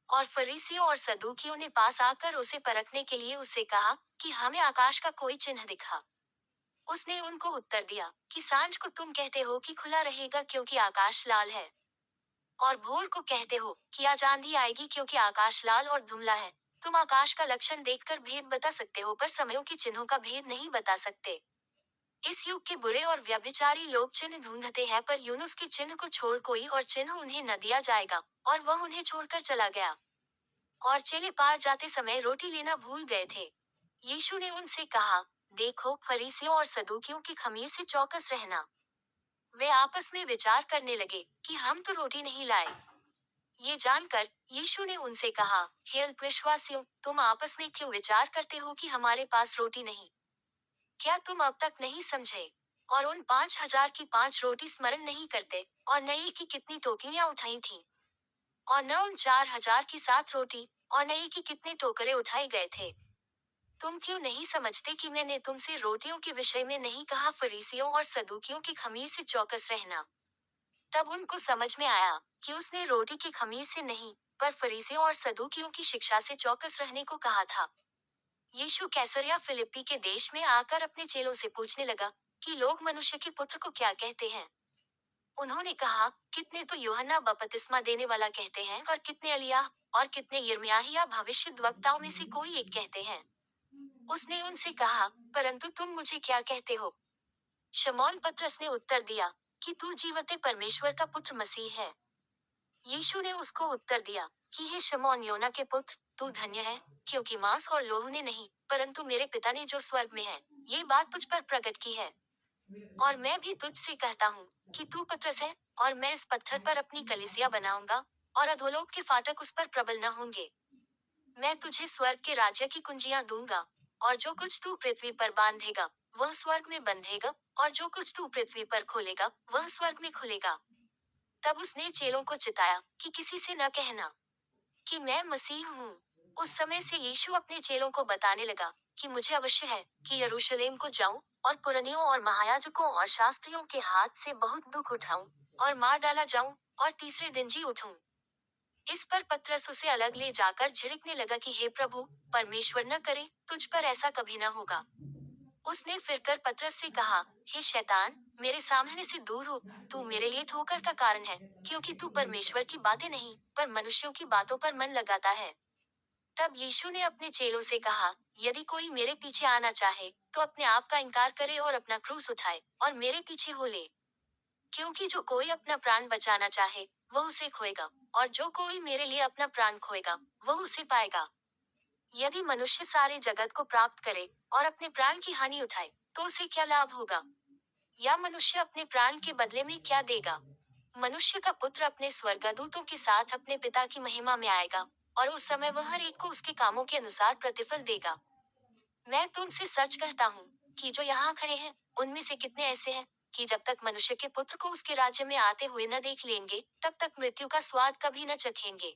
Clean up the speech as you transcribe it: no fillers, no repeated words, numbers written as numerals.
और फरीसियों और सदूकियों ने पास आकर उसे परखने के लिए उससे कहा कि हमें आकाश का कोई चिन्ह दिखा। उसने उनको उत्तर दिया कि सांझ को तुम कहते हो कि खुला रहेगा क्योंकि आकाश लाल है, और भोर को कहते हो कि आज आंधी आएगी क्योंकि आकाश लाल और धुंधला है। तुम आकाश का लक्षण देखकर भेद बता सकते हो पर समयों के चिन्हों का भेद नहीं बता सकते। इस युग के बुरे और व्यभिचारी लोग चिन्ह ढूंढते हैं पर यूनुस के चिन्ह को छोड़ कोई और चिन्ह उन्हें न दिया जाएगा। और वह उन्हें छोड़कर चला गया। और चेले पार जाते समय रोटी लेना भूल गए थे। यीशु ने उनसे कहा, देखो फरीसियों और सदूकियों की खमीर से चौकस रहना। वे आपस में विचार करने लगे कि हम तो रोटी नहीं लाए। ये जानकर यीशु ने उनसे कहा, हे अल्पविश्वासियों, तुम आपस में क्यों विचार करते हो कि हमारे पास रोटी नहीं? क्या तुम अब तक नहीं समझे? और उन 5,000 की 5 रोटी स्मरण नहीं करते, और न एक की कितनी टोकरियां उठाई थीं? और न उन 4,000 की 7 रोटी, और न एक की कितने टोकरे उठाए गए थे? तुम क्यों नहीं समझते कि मैंने तुमसे रोटियों के विषय में नहीं कहा फरीसियों और सदूकियों की खमीर से चौकस रहना? तब उनको समझ में आया कि उसने रोटी की खमीर से नहीं, पर फरीसियों और सदूकियों की शिक्षा से चौकस रहने को कहा था। यीशु कैसरिया फिलिप्पी के देश में आकर अपने चेलों से पूछने लगा कि लोग मनुष्य के पुत्र को क्या कहते हैं? उन्होंने कहा, कितने तो यूहन्ना बपतिस्मा देने वाला कहते हैं, और कितने एलिय्याह, और कितने यिर्मयाह या भविष्यद्वक्ताओं में से कोई एक कहते हैं। उसने उनसे कहा, परंतु तुम मुझे क्या कहते हो? शमौन पतरस ने उत्तर दिया कि तू जीवते परमेश्वर का पुत्र मसीह है। यीशु ने उसको उत्तर दिया कि हे शमौन योना के पुत्र, तू धन्य है, क्योंकि मांस और लोह ने नहीं, परंतु मेरे पिता ने जो स्वर्ग में है, ये बात तुझ पर प्रकट की है। और मैं भी तुझसे कहता हूँ कि तू पतरस है, और मैं इस पत्थर पर अपनी कलीसिया बनाऊंगा, और अधोलोक के फाटक उस पर प्रबल न होंगे। मैं तुझे स्वर्ग के राज्य की कुंजियां दूंगा, और जो कुछ तू पृथ्वी पर बांधेगा, वह स्वर्ग में बंधेगा, और जो कुछ तू पृथ्वी पर खोलेगा, वह स्वर्ग में खुलेगा। तब उसने चेलों को चिताया कि किसी से न कहना कि मैं मसीह हूँ। उस समय से यीशु अपने चेलों को बताने लगा कि मुझे अवश्य है कि यरूशलेम को जाऊं, और पुरनियों और महायाजकों और शास्त्रियों के हाथ से बहुत दुख उठाऊं, और मार डाला जाऊं, और तीसरे दिन जी उठूं। इस पर पतरस उसे अलग ले जाकर झिड़कने लगा कि हे प्रभु, परमेश्वर न करे, तुझ पर ऐसा कभी न होगा। उसने फिरकर पतरस से कहा, हे शैतान, मेरे सामने से दूर हो, तू मेरे लिए ठोकर का कारण है, क्योंकि तू परमेश्वर की बातें नहीं, पर मनुष्यों की बातों पर मन लगाता है। तब यीशु ने अपने चेलों से कहा, यदि कोई मेरे पीछे आना चाहे, तो अपने आप का इनकार करे और अपना क्रूस उठाए, और मेरे पीछे हो ले। क्योंकि जो कोई अपना प्राण बचाना चाहे, वह उसे खोएगा, और जो कोई मेरे लिए अपना प्राण खोएगा, वह उसे पाएगा। यदि मनुष्य सारे जगत को प्राप्त करे, और अपने प्राण की हानि उठाए, तो उसे क्या लाभ होगा? या मनुष्य अपने प्राण के बदले में क्या देगा? मनुष्य का पुत्र अपने स्वर्गदूतों के साथ अपने पिता की महिमा में आएगा, और उस समय वह हर एक को उसके कामों के अनुसार प्रतिफल देगा। मैं तुमसे सच कहता हूँ कि जो यहाँ खड़े हैं, उनमें से कितने ऐसे हैं कि जब तक मनुष्य के पुत्र को उसके राज्य में आते हुए न देख लेंगे, तब तक मृत्यु का स्वाद कभी न चखेंगे।